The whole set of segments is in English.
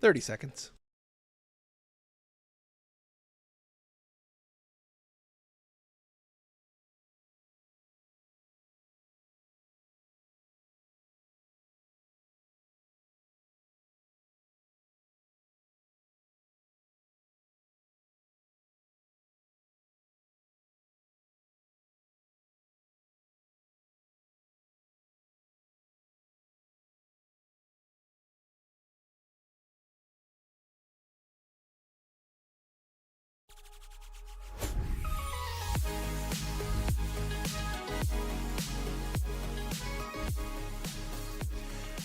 30 seconds.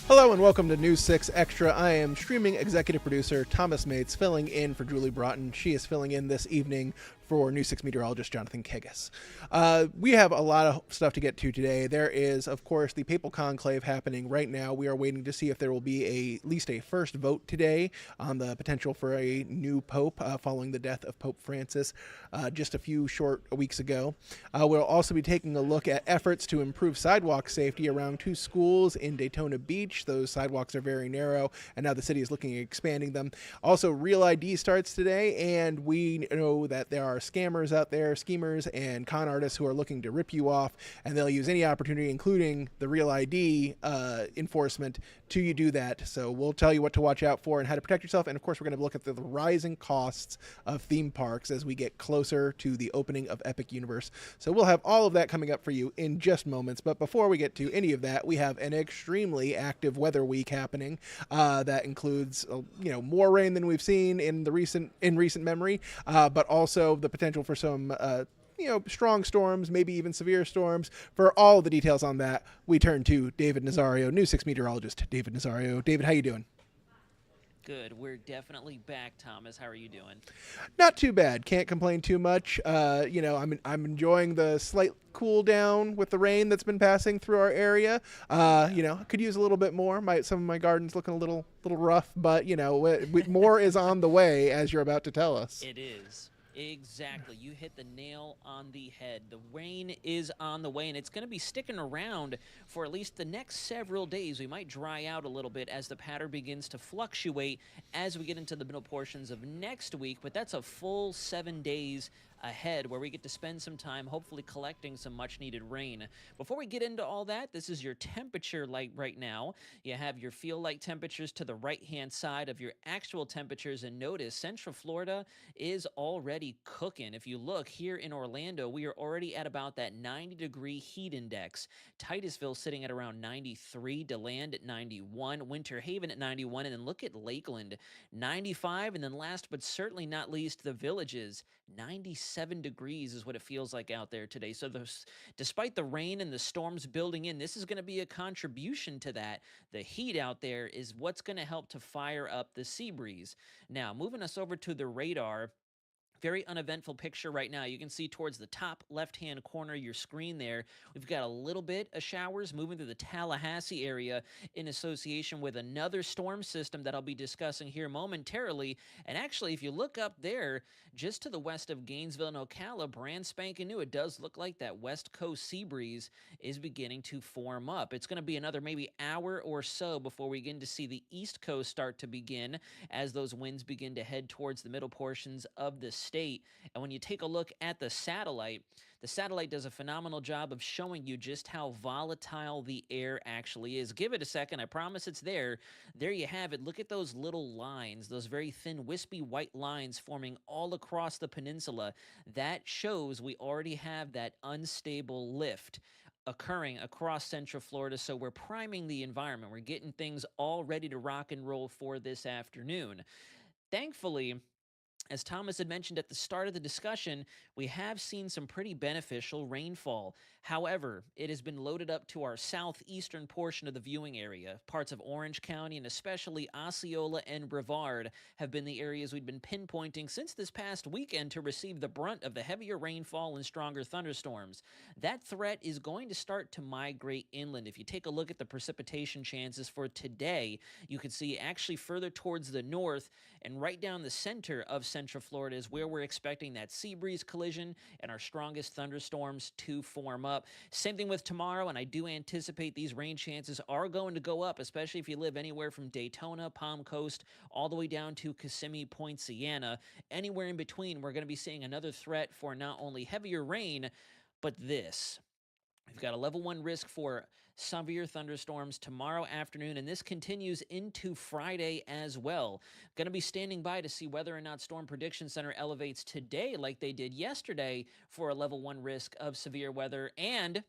Hello and welcome to News 6 Extra. I am streaming executive producer Thomas Mates, filling in for Julie Broughton. She is filling in this evening for News 6 meteorologist Jonathan Kegas. We have a lot of stuff to get to today. There is, of course, the papal conclave happening right now. We are waiting to see if there will be at least a first vote today on the potential for a new pope following the death of Pope Francis just a few short weeks ago. We'll also be taking a look at efforts to improve sidewalk safety around two schools in Daytona Beach. Those sidewalks are very narrow, and now the city is looking at expanding them. Also, Real ID starts today, and we know that there are scammers out there, schemers, and con artists who are looking to rip you off, and they'll use any opportunity, including the Real ID enforcement, to do that. So we'll tell you what to watch out for and how to protect yourself, and of course, we're going to look at the rising costs of theme parks as we get closer to the opening of Epic Universe. So we'll have all of that coming up for you in just moments, but before we get to any of that, we have an extremely active weather week happening that includes more rain than we've seen in recent memory, but also the potential for some strong storms, maybe even severe storms. For all the details on that, we turn to David Nazario, News 6 meteorologist David Nazario. David, how you doing? Good. We're definitely back, Thomas. How are you doing? Not too bad. Can't complain too much. I'm enjoying the slight cool down with the rain that's been passing through our area. Could use a little bit more. Some of my garden's looking a little rough, but more is on the way, as you're about to tell us. It is. Exactly. You hit the nail on the head. The rain is on the way, and it's going to be sticking around for at least the next several days. We might dry out a little bit as the pattern begins to fluctuate as we get into the middle portions of next week, but that's a full 7 days ahead where we get to spend some time hopefully collecting some much needed rain. Before we get into all that, this is your temperature light right now. You have your feel light temperatures to the right hand side of your actual temperatures, and notice Central Florida is already cooking. If you look here in Orlando, we are already at about that 90-degree heat index. Titusville sitting at around 93, DeLand at 91, Winter Haven at 91, and then look at Lakeland 95, and then last but certainly not least, the Villages 97 degrees is what it feels like out there today. So despite the rain and the storms building in, this is going to be a contribution to that. The heat out there is what's going to help to fire up the sea breeze. Now, moving us over to the radar. Very uneventful picture right now. You can see towards the top left-hand corner of your screen there, we've got a little bit of showers moving through the Tallahassee area in association with another storm system that I'll be discussing here momentarily. And actually, if you look up there, just to the west of Gainesville and Ocala, brand spanking new, it does look like that west coast sea breeze is beginning to form up. It's going to be another maybe hour or so before we begin to see the east coast start to begin as those winds begin to head towards the middle portions of the state. And when you take a look at the satellite does a phenomenal job of showing you just how volatile the air actually is. Give it a second. I promise it's there. There you have it. Look at those little lines, those very thin, wispy white lines forming all across the peninsula. That shows we already have that unstable lift occurring across Central Florida, so we're priming the environment. We're getting things all ready to rock and roll for this afternoon. Thankfully, as Thomas had mentioned at the start of the discussion, we have seen some pretty beneficial rainfall. However, it has been loaded up to our southeastern portion of the viewing area. Parts of Orange County and especially Osceola and Brevard have been the areas we've been pinpointing since this past weekend to receive the brunt of the heavier rainfall and stronger thunderstorms. That threat is going to start to migrate inland. If you take a look at the precipitation chances for today, you can see actually further towards the north and right down the center of Central Florida is where we're expecting that sea breeze collision and our strongest thunderstorms to form up. Same thing with tomorrow, and I do anticipate these rain chances are going to go up, especially if you live anywhere from Daytona, Palm Coast, all the way down to Kissimmee, Point Siena. Anywhere in between, we're going to be seeing another threat for not only heavier rain, but this. We've got a level 1 risk for severe thunderstorms tomorrow afternoon, and this continues into Friday as well. Going to be standing by to see whether or not Storm Prediction Center elevates today like they did yesterday for a level 1 risk of severe weather. And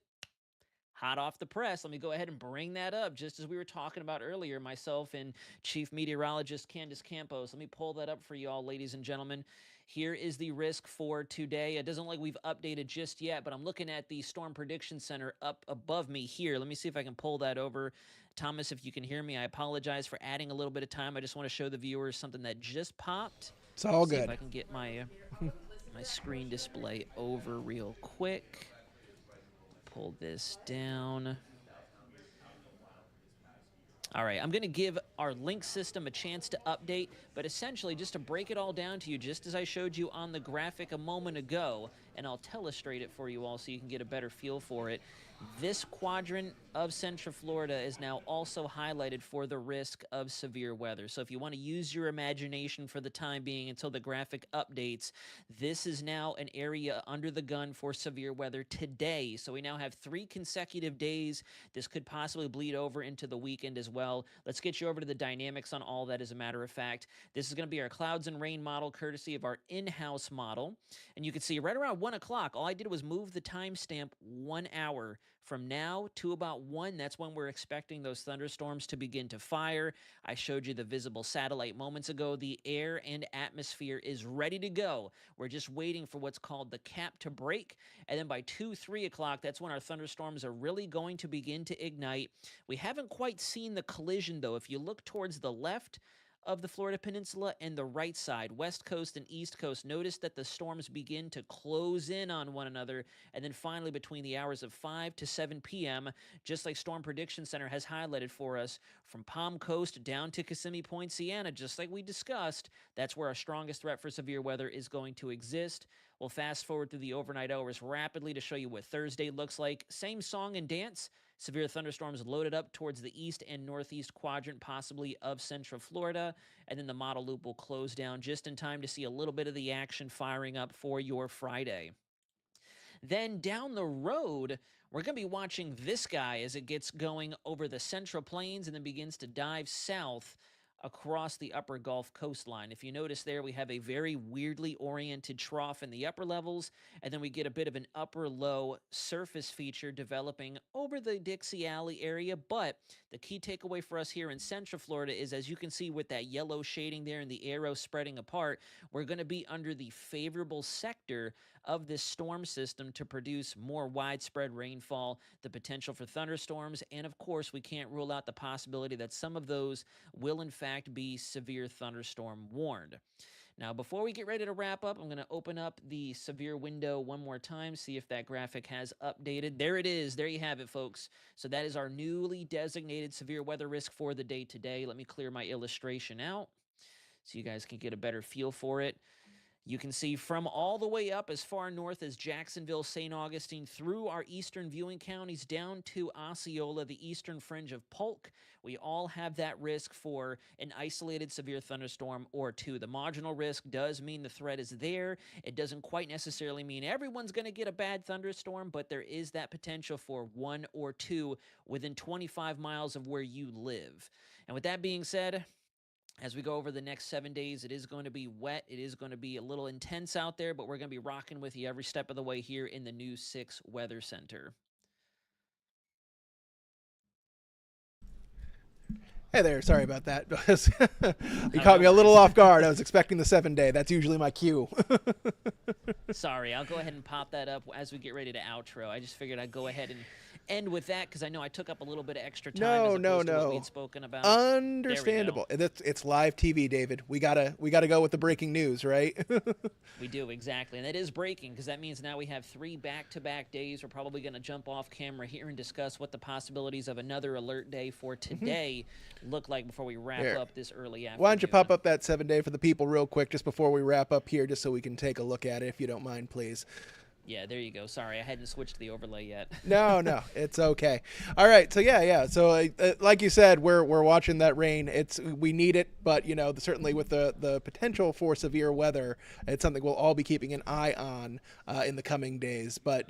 hot off the press, let me go ahead and bring that up just as we were talking about earlier, myself and Chief Meteorologist Candace Campos. Let me pull that up for you all, ladies and gentlemen. Here is the risk for today. It doesn't look like we've updated just yet, but I'm looking at the Storm Prediction Center up above me here. Let me see if I can pull that over. Thomas, if you can hear me, I apologize for adding a little bit of time. I just want to show the viewers something that just popped. It's all see good. If I can get my screen display over real quick. Pull this down. All right, I'm going to give our link system a chance to update, but essentially just to break it all down to you, just as I showed you on the graphic a moment ago, and I'll telestrate it for you all so you can get a better feel for it. This quadrant of Central Florida is now also highlighted for the risk of severe weather. So if you want to use your imagination for the time being until the graphic updates, this is now an area under the gun for severe weather today. So we now have 3 consecutive days. This could possibly bleed over into the weekend as well. Let's get you over to the dynamics on all that, as a matter of fact. This is going to be our clouds and rain model, courtesy of our in-house model. And you can see right around 1 o'clock, all I did was move the timestamp 1 hour from now to about 1. That's when we're expecting those thunderstorms to begin to fire. I showed you the visible satellite moments ago. The air and atmosphere is ready to go. We're just waiting for what's called the cap to break. And then by 2, 3 o'clock, that's when our thunderstorms are really going to begin to ignite. We haven't quite seen the collision, though. If you look towards the left of the Florida Peninsula and the right side, West Coast and East Coast, notice that the storms begin to close in on one another, and then finally between the hours of 5 to 7 p.m., just like Storm Prediction Center has highlighted for us, from Palm Coast down to Kissimmee, Point Siena, just like we discussed, that's where our strongest threat for severe weather is going to exist. We'll fast forward through the overnight hours rapidly to show you what Thursday looks like. Same song and dance. Severe thunderstorms loaded up towards the east and northeast quadrant, possibly of Central Florida. And then the model loop will close down just in time to see a little bit of the action firing up for your Friday. Then down the road, we're going to be watching this guy as it gets going over the Central Plains and then begins to dive south across the upper Gulf coastline. If you notice there, we have a very weirdly oriented trough in the upper levels, and then we get a bit of an upper-low surface feature developing over the Dixie Alley area. But the key takeaway for us here in Central Florida is, as you can see with that yellow shading there and the arrow spreading apart, we're going to be under the favorable sector of this storm system to produce more widespread rainfall, the potential for thunderstorms, and of course, we can't rule out the possibility that some of those will in fact be severe thunderstorm warned. Now, before we get ready to wrap up, I'm going to open up the severe window one more time, see if that graphic has updated. There it is. There you have it, folks. So that is our newly designated severe weather risk for the day today. Let me clear my illustration out so you guys can get a better feel for it. You can see from all the way up as far north as Jacksonville, St. Augustine, through our eastern viewing counties down to Osceola, the eastern fringe of Polk. We all have that risk for an isolated severe thunderstorm or two. The marginal risk does mean the threat is there. It doesn't quite necessarily mean everyone's going to get a bad thunderstorm, but there is that potential for 1 or 2 within 25 miles of where you live. And with that being said, as we go over the next 7 days, it is going to be wet. It is going to be a little intense out there, but we're going to be rocking with you every step of the way here in the News 6 Weather Center. Hey there, sorry about that. You caught me a little off guard. I was expecting the 7-day. That's usually my cue. Sorry, I'll go ahead and pop that up as we get ready to outro. I just figured I'd go ahead and end with that because I know I took up a little bit of extra time as opposed to what we'd spoken about. Understandable. It's live TV, David. We gotta go with the breaking news, right? We do, exactly. And that is breaking because that means now we have 3 back-to-back days. We're probably going to jump off camera here and discuss what the possibilities of another alert day for today look like before we wrap up this early afternoon. Why don't you pop up that 7-day for the people real quick just before we wrap up here, just so we can take a look at it, if you don't mind, please. Yeah, there you go. Sorry, I hadn't switched the overlay yet. No, it's okay. All right, so yeah. So like you said, we're watching that rain. We need it, but certainly with the potential for severe weather, it's something we'll all be keeping an eye on in the coming days. But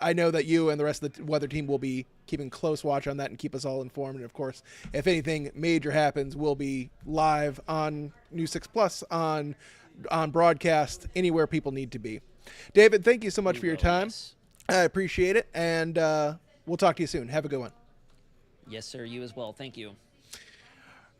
I know that you and the rest of the weather team will be keeping close watch on that and keep us all informed. And of course, if anything major happens, we'll be live on News 6 Plus on broadcast anywhere people need to be. David, thank you so much for your time. Yes. I appreciate it, and we'll talk to you soon. Have a good one. Yes, sir. You as well. Thank you.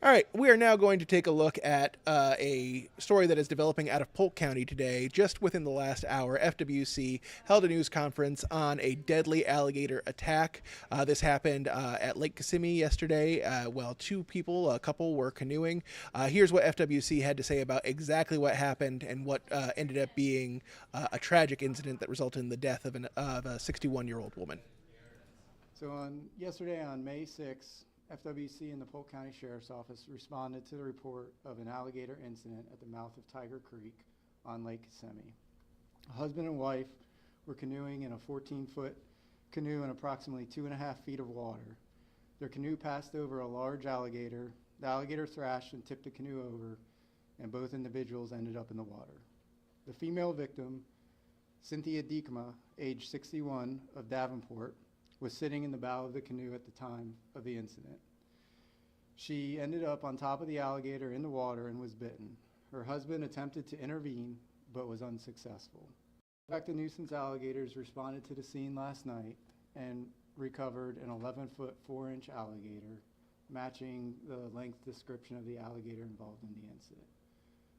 All right, we are now going to take a look at a story that is developing out of Polk County today. Just within the last hour, FWC held a news conference on a deadly alligator attack. This happened at Lake Kissimmee yesterday while a couple were canoeing. Here's what FWC had to say about exactly what happened and what ended up being a tragic incident that resulted in the death of a 61-year-old woman. So yesterday on May 6th, FWC and the Polk County Sheriff's Office responded to the report of an alligator incident at the mouth of Tiger Creek on Lake Kissimmee. A husband and wife were canoeing in a 14-foot canoe in approximately 2.5 feet of water. Their canoe passed over a large alligator. The alligator thrashed and tipped the canoe over, and both individuals ended up in the water. The female victim, Cynthia Diekma, age 61, of Davenport, was sitting in the bow of the canoe at the time of the incident. She ended up on top of the alligator in the water and was bitten. Her husband attempted to intervene, but was unsuccessful. The nuisance alligators responded to the scene last night and recovered an 11-foot 4-inch alligator, matching the length description of the alligator involved in the incident.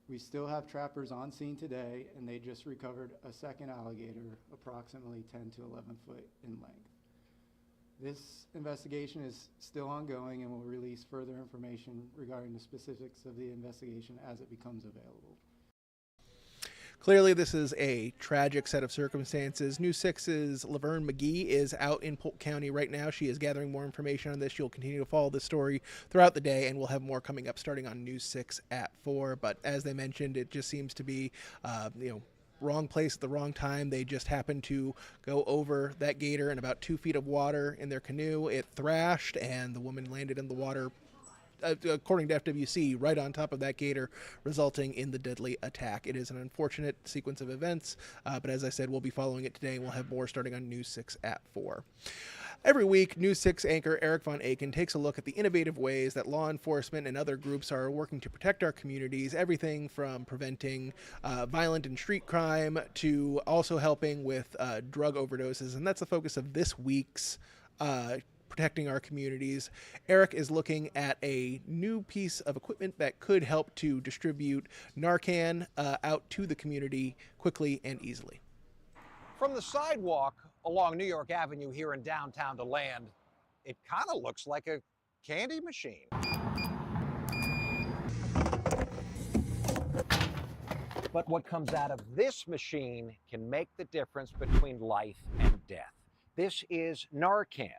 We still have trappers on scene today, and they just recovered a second alligator, approximately 10 to 11 foot in length. This investigation is still ongoing and will release further information regarding the specifics of the investigation as it becomes available. Clearly, this is a tragic set of circumstances. News 6's Laverne McGee is out in Polk County right now. She is gathering more information on this. She'll continue to follow this story throughout the day, and we'll have more coming up starting on News 6 at 4. But as they mentioned, it just seems to be, wrong place at the wrong time. They just happened to go over that gator in about 2 feet of water in their canoe. It thrashed, and the woman landed in the water, according to FWC, right on top of that gator, resulting in the deadly attack. It is an unfortunate sequence of events, but as I said, we'll be following it today, and we'll have more starting on News 6 at 4. Every week, News 6 anchor Eric Von Aken takes a look at the innovative ways that law enforcement and other groups are working to protect our communities, everything from preventing violent and street crime to also helping with drug overdoses, and that's the focus of this week's Protecting Our Communities. Eric is looking at a new piece of equipment that could help to distribute Narcan out to the community quickly and easily. From the sidewalk along New York Avenue here in downtown DeLand, it kind of looks like a candy machine. But what comes out of this machine can make the difference between life and death. This is Narcan,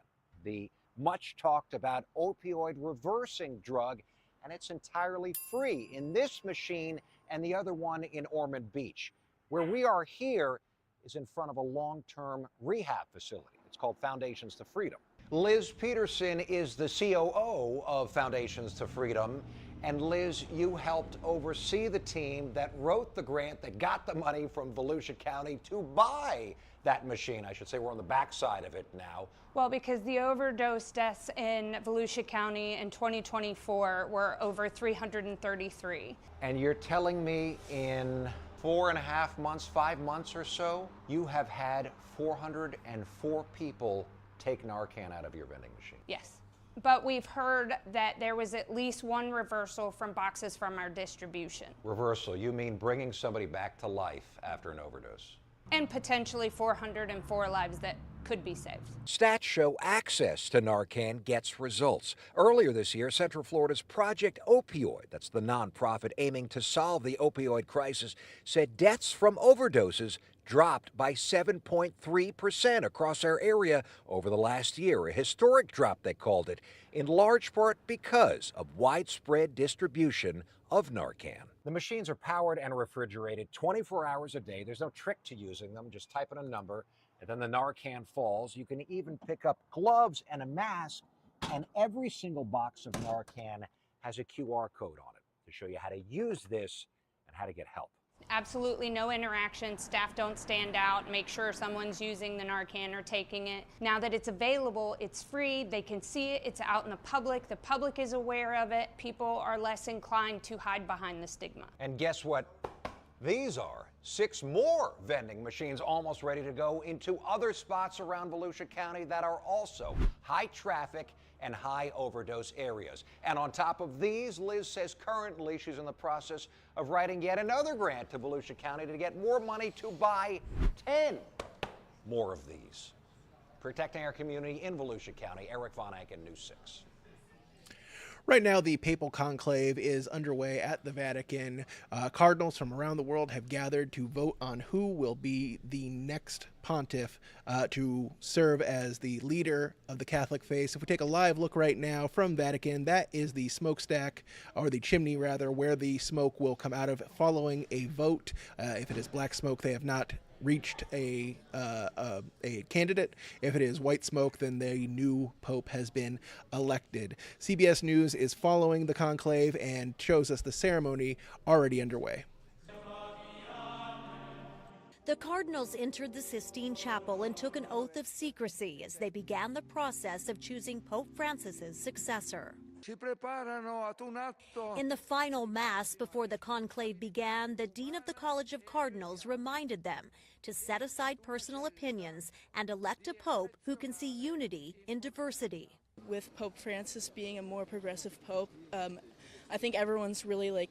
the much talked about opioid reversing drug, and it's entirely free in this machine and the other one in Ormond Beach. Where we are here is in front of a long-term rehab facility. It's called Foundations to Freedom. Liz Peterson is the COO of Foundations to Freedom. And Liz, you helped oversee the team that wrote the grant that got the money from Volusia County to buy that machine. I should say we're on the backside of it now. Well, because the overdose deaths in Volusia County in 2024 were over 333. And you're telling me in 4.5 months, 5 months or so, you have had 404 people take Narcan out of your vending machine? Yes. But we've heard that there was at least one reversal from boxes from our distribution. Reversal, you mean bringing somebody back to life after an overdose? And potentially 404 lives that could be saved. Stats show access to Narcan gets results. Earlier this year, Central Florida's Project Opioid, that's the nonprofit aiming to solve the opioid crisis, said deaths from overdoses dropped by 7.3% across our area over the last year. A historic drop, they called it, in large part because of widespread distribution of Narcan. The machines are powered and refrigerated 24 hours a day. There's no trick to using them. Just type in a number, and then the Narcan falls. You can even pick up gloves and a mask, and every single box of Narcan has a QR code on it to show you how to use this and how to get help. Absolutely no interaction. Staff don't stand out. Make sure someone's using the Narcan or taking it. Now that it's available, it's free. They can see it. It's out in the public. The public is aware of it. People are less inclined to hide behind the stigma. And guess what? These are 6 more vending machines almost ready to go into other spots around Volusia County that are also high traffic and high overdose areas. And on top of these, Liz says currently she's in the process of writing yet another grant to Volusia County to get more money to buy 10 more of these. Protecting our community in Volusia County, Eric Von Anken, News 6. Right now, the papal conclave is underway at the Vatican. Cardinals from around the world have gathered to vote on who will be the next pontiff to serve as the leader of the Catholic faith. If we take a live look right now from Vatican, that is the smokestack, or the chimney rather, where the smoke will come out of following a vote. If it is black smoke, they have not reached a candidate. If it is white smoke, then the new pope has been elected. CBS News is following the conclave and shows us the ceremony already underway. The cardinals entered the Sistine Chapel and took an oath of secrecy as they began the process of choosing Pope Francis's successor. In the final mass before the conclave began, the dean of the College of Cardinals reminded them to set aside personal opinions and elect a pope who can see unity in diversity. With Pope Francis being a more progressive pope, I think everyone's really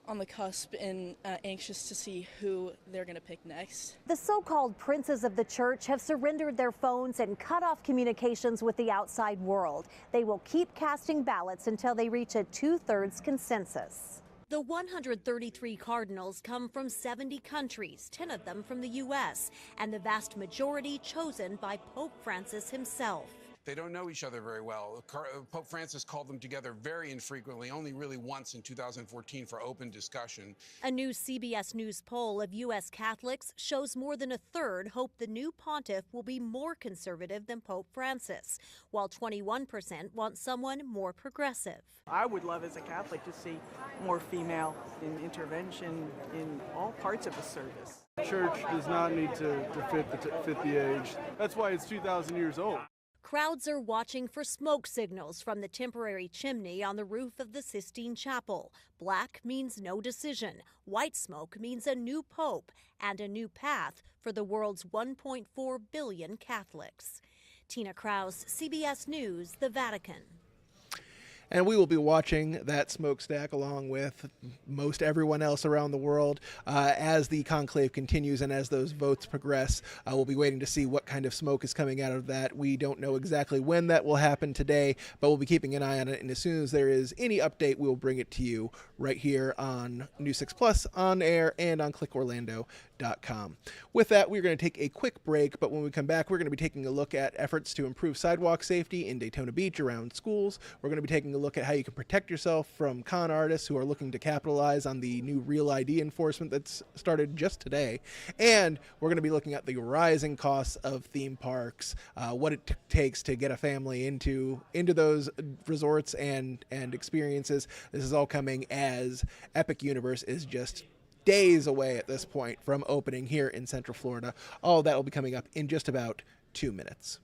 on the cusp and anxious to see who they're going to pick next. The so-called princes of the church have surrendered their phones and cut off communications with the outside world. They will keep casting ballots until they reach a 2/3 consensus. The 133 cardinals come from 70 countries, 10 of them from the U.S., and the vast majority chosen by Pope Francis himself. They don't know each other very well. Pope Francis called them together very infrequently, only really once in 2014 for open discussion. A new CBS News poll of U.S. Catholics shows more than a third hope the new pontiff will be more conservative than Pope Francis, while 21% want someone more progressive. I would love as a Catholic to see more female in intervention in all parts of the service. The church does not need to fit the age. That's why it's 2,000 years old. Crowds are watching for smoke signals from the temporary chimney on the roof of the Sistine Chapel. Black means no decision. White smoke means a new pope and a new path for the world's 1.4 billion Catholics. Tina Kraus, CBS News, the Vatican. And we will be watching that smokestack along with most everyone else around the world as the conclave continues and as those votes progress. We'll be waiting to see what kind of smoke is coming out of that. We don't know exactly when that will happen today, but we'll be keeping an eye on it. And as soon as there is any update, we'll bring it to you right here on News 6 Plus, on air, and on clickorlando.com. With that, we're going to take a quick break, but when we come back, we're going to be taking a look at efforts to improve sidewalk safety in Daytona Beach around schools. We're going to be taking a look at how you can protect yourself from con artists who are looking to capitalize on the new Real ID enforcement that's started just today. And we're going to be looking at the rising costs of theme parks, what it takes to get a family into those resorts and experiences. This is all coming as Epic Universe is just days away at this point from opening here in Central Florida. All that will be coming up in just about 2 minutes.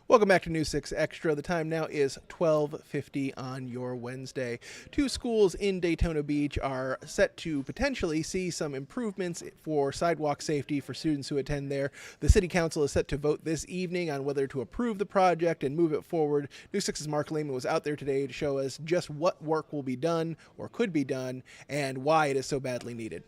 Welcome back to News 6 Extra. The time now is 12:50 on your Wednesday. Two schools in Daytona Beach are set to potentially see some improvements for sidewalk safety for students who attend there. The City Council is set to vote this evening on whether to approve the project and move it forward. News 6's Mark Lehman was out there today to show us just what work will be done or could be done and why it is so badly needed.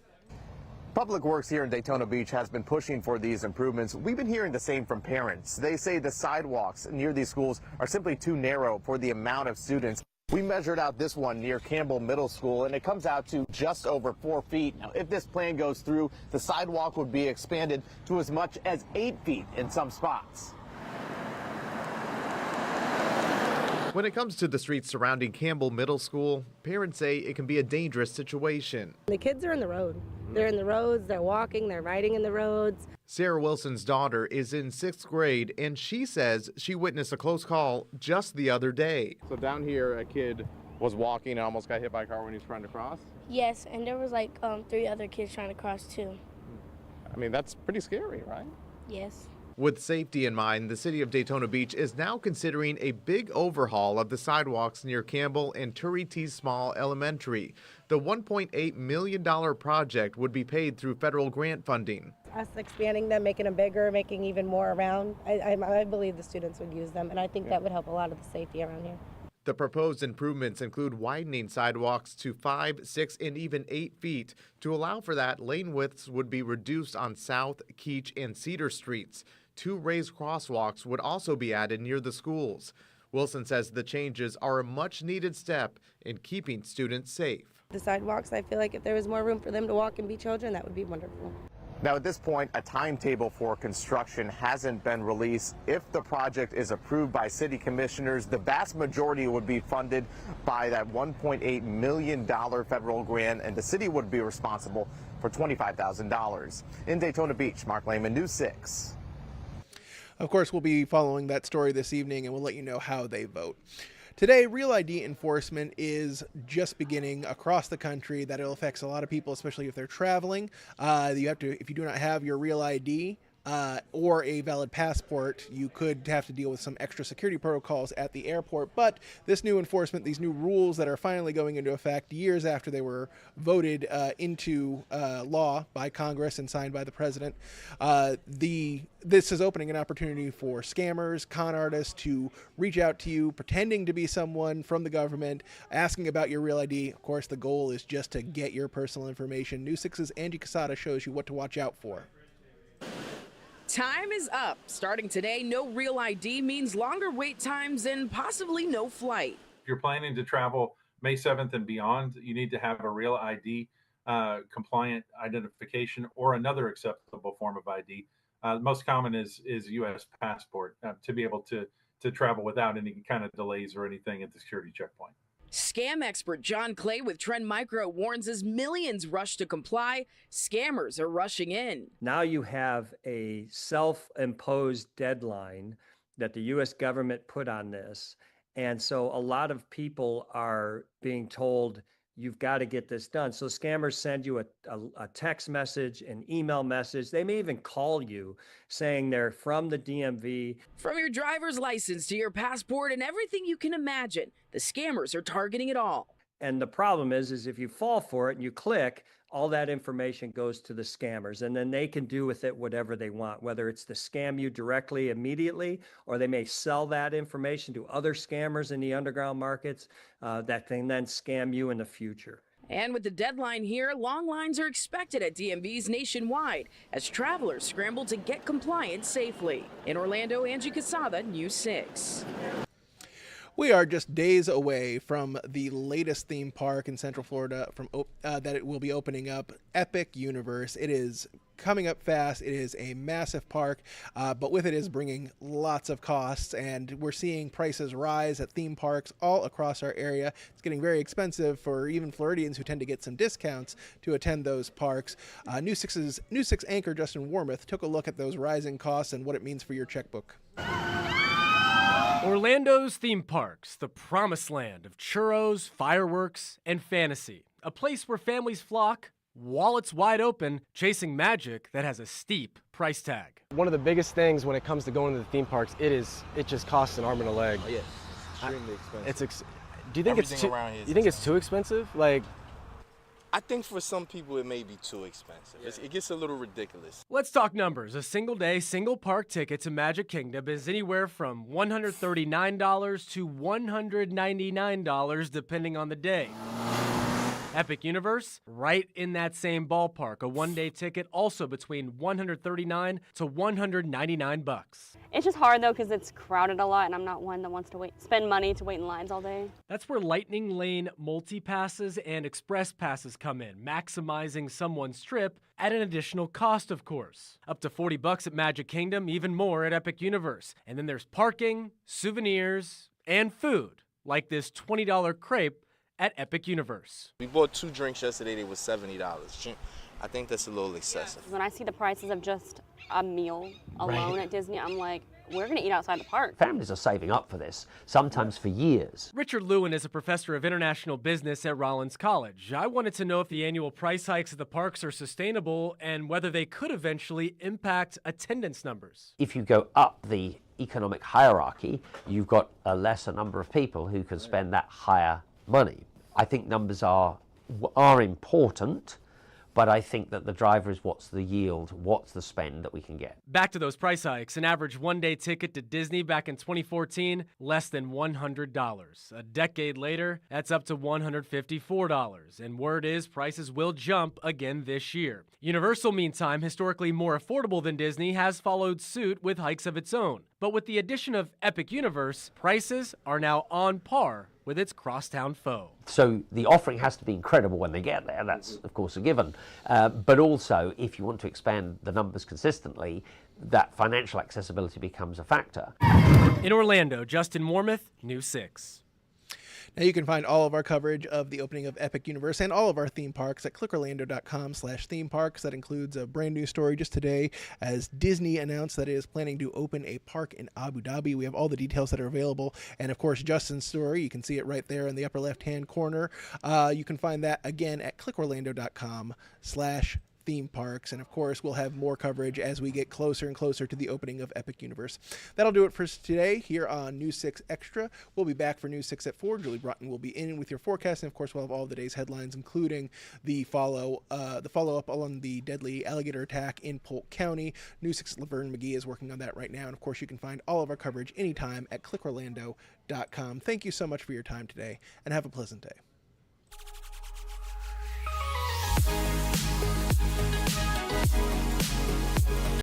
Public Works here in Daytona Beach has been pushing for these improvements. We've been hearing the same from parents. They say the sidewalks near these schools are simply too narrow for the amount of students. We measured out this one near Campbell Middle School, and it comes out to just over 4 feet. Now, if this plan goes through, the sidewalk would be expanded to as much as 8 feet in some spots. When it comes to the streets surrounding Campbell Middle School, parents say it can be a dangerous situation. The kids are in the road. They're in the roads, they're walking, they're riding in the roads. Sarah Wilson's daughter is in 6th grade, and she says she witnessed a close call just the other day. So down here, a kid was walking and almost got hit by a car when he was trying to cross? Yes, and there was like 3 other kids trying to cross too. I mean, that's pretty scary, right? Yes. With safety in mind, the city of Daytona Beach is now considering a big overhaul of the sidewalks near Campbell and Turry T. Small Elementary. The $1.8 million project would be paid through federal grant funding. Us expanding them, making them bigger, making even more around, I believe the students would use them, and I think that would help a lot of the safety around here. The proposed improvements include widening sidewalks to 5, 6, and even 8 feet. To allow for that, lane widths would be reduced on South, Keach, and Cedar Streets. 2 raised crosswalks would also be added near the schools. Wilson says the changes are a much-needed step in keeping students safe. The sidewalks, I feel like if there was more room for them to walk and be children, that would be wonderful. Now, at this point, a timetable for construction hasn't been released. If the project is approved by city commissioners, the vast majority would be funded by that $1.8 million federal grant, and the city would be responsible for $25,000. In Daytona Beach, Mark Lehman, News 6. Of course, we'll be following that story this evening, and we'll let you know how they vote. Today, Real ID enforcement is just beginning across the country. That affects a lot of people, especially if they're traveling. You have to, if you do not have your Real ID or a valid passport, you could have to deal with some extra security protocols at the airport. But this new enforcement, these new rules that are finally going into effect years after they were voted into law by Congress and signed by the president, this is opening an opportunity for scammers, con artists to reach out to you, pretending to be someone from the government, asking about your Real ID. Of course, the goal is just to get your personal information. News 6's Angie Casada shows you what to watch out for. Time is up. Starting today, no Real ID means longer wait times and possibly no flight. If you're planning to travel May 7th and beyond, you need to have a Real ID compliant identification or another acceptable form of ID. The most common is U.S. passport to be able to travel without any kind of delays or anything at the security checkpoint. Scam expert John Clay with Trend Micro warns as millions rush to comply, scammers are rushing in. Now you have a self-imposed deadline that the U.S. government put on this. And so a lot of people are being told, you've got to get this done. So scammers send you a text message, an email message. They may even call you saying they're from the DMV. From your driver's license to your passport and everything you can imagine, the scammers are targeting it all. And the problem is if you fall for it and you click, all that information goes to the scammers, and then they can do with it whatever they want, whether it's to scam you directly immediately, or they may sell that information to other scammers in the underground markets that can then scam you in the future. And with the deadline here, long lines are expected at DMVs nationwide as travelers scramble to get compliant safely. In Orlando, Angie Casada, News 6. We are just days away from the latest theme park in Central Florida that it will be opening up, Epic Universe. It is coming up fast. It is a massive park, but with it is bringing lots of costs, and we're seeing prices rise at theme parks all across our area. It's getting very expensive for even Floridians who tend to get some discounts to attend those parks. News 6 anchor Justin Warmoth took a look at those rising costs and what it means for your checkbook. Orlando's theme parks, the promised land of churros, fireworks, and fantasy. A place where families flock wallets wide open, chasing magic that has a steep price tag. One of the biggest things when it comes to going to the theme parks, it just costs an arm and a leg. Oh, yeah, extremely expensive. Do you think you think it's too expensive? Like, I think for some people it may be too expensive. It gets a little ridiculous. Let's talk numbers. A single day, single park ticket to Magic Kingdom is anywhere from $139 to $199 depending on the day. Epic Universe, right in that same ballpark. A one-day ticket also between $139 to $199. It's just hard though because it's crowded a lot and I'm not one that wants to spend money to wait in lines all day. That's where Lightning Lane multi-passes and express passes come in, maximizing someone's trip at an additional cost, of course. Up to $40 at Magic Kingdom, even more at Epic Universe. And then there's parking, souvenirs, and food, like this $20 crepe at Epic Universe. We bought 2 drinks yesterday, they were $70. I think that's a little excessive. When I see the prices of just a meal alone at Disney, I'm like, we're gonna eat outside the park. Families are saving up for this, sometimes for years. Richard Lewin is a professor of international business at Rollins College. I wanted to know if the annual price hikes at the parks are sustainable and whether they could eventually impact attendance numbers. If you go up the economic hierarchy, you've got a lesser number of people who can spend that higher money. I think numbers are important, but I think that the driver is what's the yield, what's the spend that we can get. Back to those price hikes. An average one-day ticket to Disney back in 2014, less than $100. A decade later, that's up to $154. And word is prices will jump again this year. Universal, meantime, historically more affordable than Disney, has followed suit with hikes of its own. But with the addition of Epic Universe, prices are now on par with its crosstown foe. So the offering has to be incredible when they get there. That's, of course, a given. But also, if you want to expand the numbers consistently, that financial accessibility becomes a factor. In Orlando, Justin Wormuth, News 6. Now you can find all of our coverage of the opening of Epic Universe and all of our theme parks at clickorlando.com/theme parks. That includes a brand new story just today as Disney announced that it is planning to open a park in Abu Dhabi. We have all the details that are available. And of course, Justin's story, you can see it right there in the upper left-hand corner. You can find that again at clickorlando.com/theme parks, and of course we'll have more coverage as we get closer and closer to the opening of Epic Universe. That'll do it for today here on News 6 Extra. We'll be back for News 6 at 4. Julie Broughton will be in with your forecast, and of course we'll have all of the day's headlines, including the follow-up on the deadly alligator attack in Polk County. News 6 Laverne McGee is working on that right now, and of course you can find all of our coverage anytime at clickorlando.com. Thank you so much for your time today, and have a pleasant day.